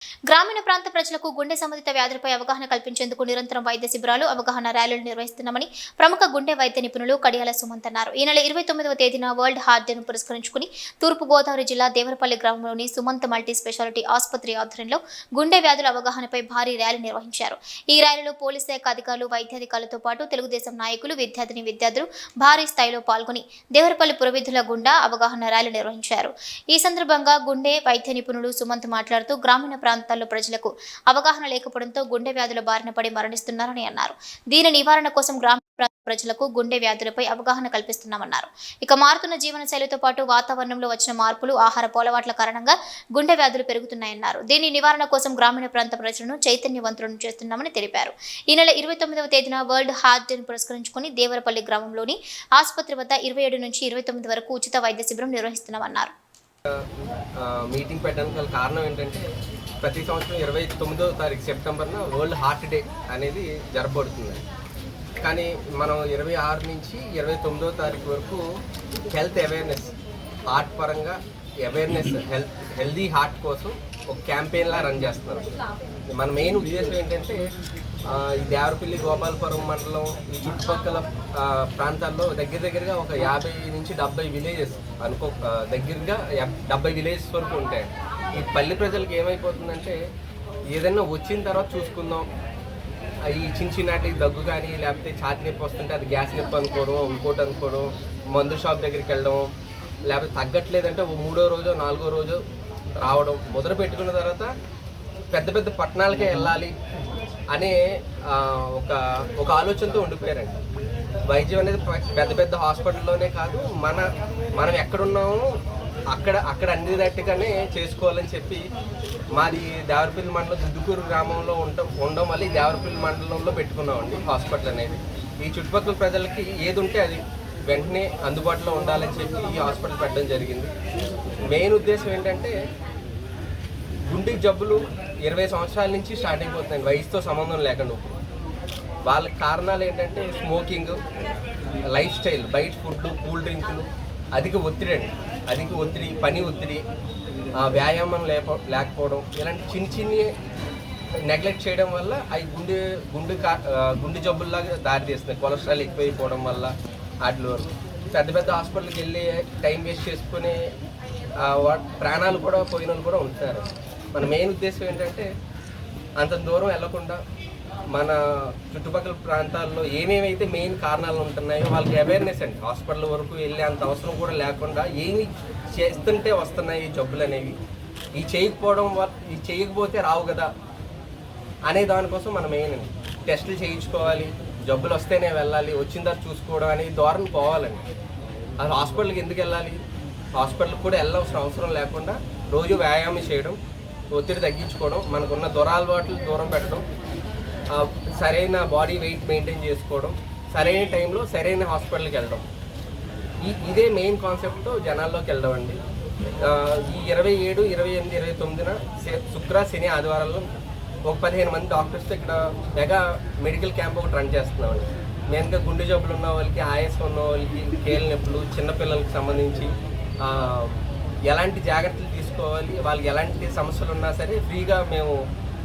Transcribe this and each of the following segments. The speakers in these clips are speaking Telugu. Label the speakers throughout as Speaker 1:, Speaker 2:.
Speaker 1: గ్రామీణ ప్రాంత ప్రజలకు గుండె సంబంధిత వ్యాధులపై అవగాహన కల్పించేందుకు నిరంతరం వైద్య శిబిరాలు, అవగాహన ర్యాలీలు నిర్వహిస్తున్నామని ప్రముఖ గుండె వైద్య నిపుణులు కడియాల సుమంత్ అన్నారు. ఈ నెల 29వ తేదీన వరల్డ్ హార్ట్ డేను పురస్కరించుకుని తూర్పు గోదావరి జిల్లా దేవరపల్లి గ్రామంలోని సుమంత్ మల్టీ స్పెషాలిటీ ఆసుపత్రి ఆధ్వర్యంలో గుండె వ్యాధుల అవగాహనపై భారీ ర్యాలీ నిర్వహించారు. ఈ ర్యాలీలో పోలీస్ శాఖ అధికారులు, వైద్యాధికారులతో పాటు తెలుగుదేశం నాయకులు, విద్యార్థులు భారీ స్థాయిలో పాల్గొని దేవరపల్లి పురవీధుల గుండా అవగాహన ర్యాలీ నిర్వహించారు. ఈ సందర్భంగా గుండె వైద్య నిపుణులు సుమంత్ మాట్లాడుతూ గ్రామీణ ప్రాంతాల్లో ప్రజలకు అవగాహన లేకపోవడంతో గుండె వ్యాధుల బారిన పడి మరణిస్తున్నారని అన్నారు. దీని నివారణ కోసం గ్రామీణ ప్రాంత ప్రజలకు గుండె వ్యాధులపై అవగాహన కల్పిస్తున్నామన్నారు. ఇక మారుతున్న జీవన శైలితో పాటు వాతావరణంలో వచ్చిన మార్పులు, ఆహార అలవాట్ల కారణంగా గుండె వ్యాధులు పెరుగుతున్నాయన్నారు. దీని నివారణ కోసం గ్రామీణ ప్రాంత ప్రజలను చైతన్యవంతులను చేస్తున్నామని తెలిపారు. ఈ నెల 29వ తేదీన వరల్డ్ హార్ట్ డేను పురస్కరించుకుని దేవరపల్లి గ్రామంలోని ఆసుపత్రి వద్ద 27 నుంచి 29 వరకు ఉచిత వైద్య శిబిరం నిర్వహిస్తున్నామన్నారు.
Speaker 2: మీటింగ్ పెట్టడానికి గల కారణం ఏంటంటే ప్రతి సంవత్సరం 29వ తారీఖు సెప్టెంబర్న వరల్డ్ హార్ట్ డే అనేది జరపబడుతుంది. కానీ మనం 26 నుంచి 29వ తారీఖు వరకు హెల్త్ అవేర్నెస్, హార్ట్ పరంగా అవేర్నెస్, హెల్దీ హార్ట్ కోసం ఒక క్యాంపెయిన్లా రన్ చేస్తున్నారు. మన మెయిన్ ఉద్దేశం ఏంటంటే ఈ దేవరపల్లి, గోపాలపురం మండలం ఈ చుట్టుపక్కల ప్రాంతాల్లో దగ్గరగా ఒక 50 నుంచి 70 విలేజెస్ దగ్గరగా 70 విలేజెస్ వరకు ఉంటాయి. ఈ పల్లె ప్రజలకు ఏమైపోతుందంటే ఏదైనా వచ్చిన తర్వాత చూసుకుందాం, ఈ చిన్నటి దగ్గు కానీ లేకపోతే ఛాతి నొప్పి వస్తుంటే అది గ్యాస్ నొప్పి అనుకోవడం, ఇంకోటి అనుకోవడం, మందు షాప్ దగ్గరికి వెళ్ళడం, లేకపోతే తగ్గట్లేదంటే 3వ రోజు 4వ రోజు రావడం, మొదలు పెట్టుకున్న తర్వాత పెద్ద పట్టణాలకే వెళ్ళాలి అనే ఒక ఆలోచనతో ఉండిపోయారండి. వైద్యం అనేది పెద్ద హాస్పిటల్లోనే కాదు, మనం ఎక్కడున్నామో అక్కడ అన్నిదట్టుగానే చేసుకోవాలని చెప్పి మాది దేవరపల్లి మండలం దుద్దుకూరు గ్రామంలో ఉండడం వల్ల ఈ దేవరపల్లి మండలంలో పెట్టుకున్నామండి హాస్పిటల్ అనేది. ఈ చుట్టుపక్కల ప్రజలకి ఏది ఉంటే అది వెంటనే అందుబాటులో ఉండాలని చెప్పి ఈ హాస్పిటల్ పెట్టడం జరిగింది. మెయిన్ ఉద్దేశం ఏంటంటే గుండె జబ్బులు 20 సంవత్సరాల నుంచి స్టార్ట్ అయిపోతున్నాయి, వయసుతో సంబంధం లేకుండా. వాళ్ళకి కారణాలు ఏంటంటే స్మోకింగ్, లైఫ్ స్టైల్, బయట ఫుడ్, కూల్ డ్రింకులు, అధిక ఒత్తిడి, పని ఒత్తిడి, వ్యాయామం లేకపోవడం, ఇలాంటి చిన్ని నెగ్లెక్ట్ చేయడం వల్ల అవి గుండె జబ్బుల్లాగా దారితీస్తున్నాయి. కొలెస్ట్రాల్ ఎక్కువైపోవడం వల్ల వాటిలో పెద్ద హాస్పిటల్కి వెళ్ళి టైం వేస్ట్ చేసుకుని ప్రాణాలు కూడా పోయిన వాళ్ళు కూడా ఉంటున్నారు. మన మెయిన్ ఉద్దేశం ఏంటంటే అంత దూరం వెళ్లకుండా మన చుట్టుపక్కల ప్రాంతాల్లో ఏమేమైతే మెయిన్ కారణాలు ఉంటున్నాయో వాళ్ళకి అవేర్నెస్ అండి. హాస్పిటల్ వరకు వెళ్ళే అంత అవసరం కూడా లేకుండా ఏమి చేస్తుంటే వస్తున్నాయి ఈ జబ్బులు అనేవి, ఈ చేయకపోతే రావు కదా అనే దానికోసం మన మెయిన్ అండి. టెస్టులు చేయించుకోవాలి, జబ్బులు వస్తేనే వెళ్ళాలి, వచ్చిన తర్వాత చూసుకోవడం అనేది ధోరణి పోవాలండి. అది హాస్పిటల్కి ఎందుకు వెళ్ళాలి, హాస్పిటల్కి కూడా వెళ్ళవలసిన అవసరం లేకుండా రోజు వ్యాయామం చేయడం, ఒత్తిడి తగ్గించుకోవడం, మనకున్న దురలవాట్లు దూరం పెట్టడం, సరైన బాడీ వెయిట్ మెయింటైన్ చేసుకోవడం, సరైన టైంలో సరైన హాస్పిటల్కి వెళ్ళడం, ఇదే మెయిన్ కాన్సెప్ట్తో జనాల్లోకి వెళ్ళడం అండి. ఈ 27, 28, 29న శుక్ర, శని, ఆదివారాల్లో ఒక 15 మంది డాక్టర్స్తో ఇక్కడ మెగా మెడికల్ క్యాంప్ ఒకటి రన్ చేస్తున్నామండి. మెయిన్గా గుండె జబ్బులు ఉన్న వాళ్ళకి, ఆయాసం ఉన్న వాళ్ళకి, కీళ్ళ నొప్పులు, చిన్నపిల్లలకి సంబంధించి ఎలాంటి జాగ్రత్తలు తీసుకోవాలి, వాళ్ళకి ఎలాంటి సమస్యలు ఉన్నా సరే ఫ్రీగా మేము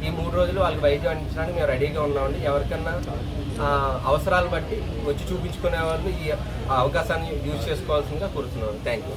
Speaker 2: ఈ 3 రోజులు వాళ్ళకి వైద్యం అందించడానికి మేము రెడీగా ఉన్నామండి. ఎవరికన్నా అవసరాలు బట్టి వచ్చి చూపించుకునే వాళ్ళు ఈ అవకాశాన్ని యూజ్ చేసుకోవాల్సిందిగా కోరుతున్నాను. Thank you.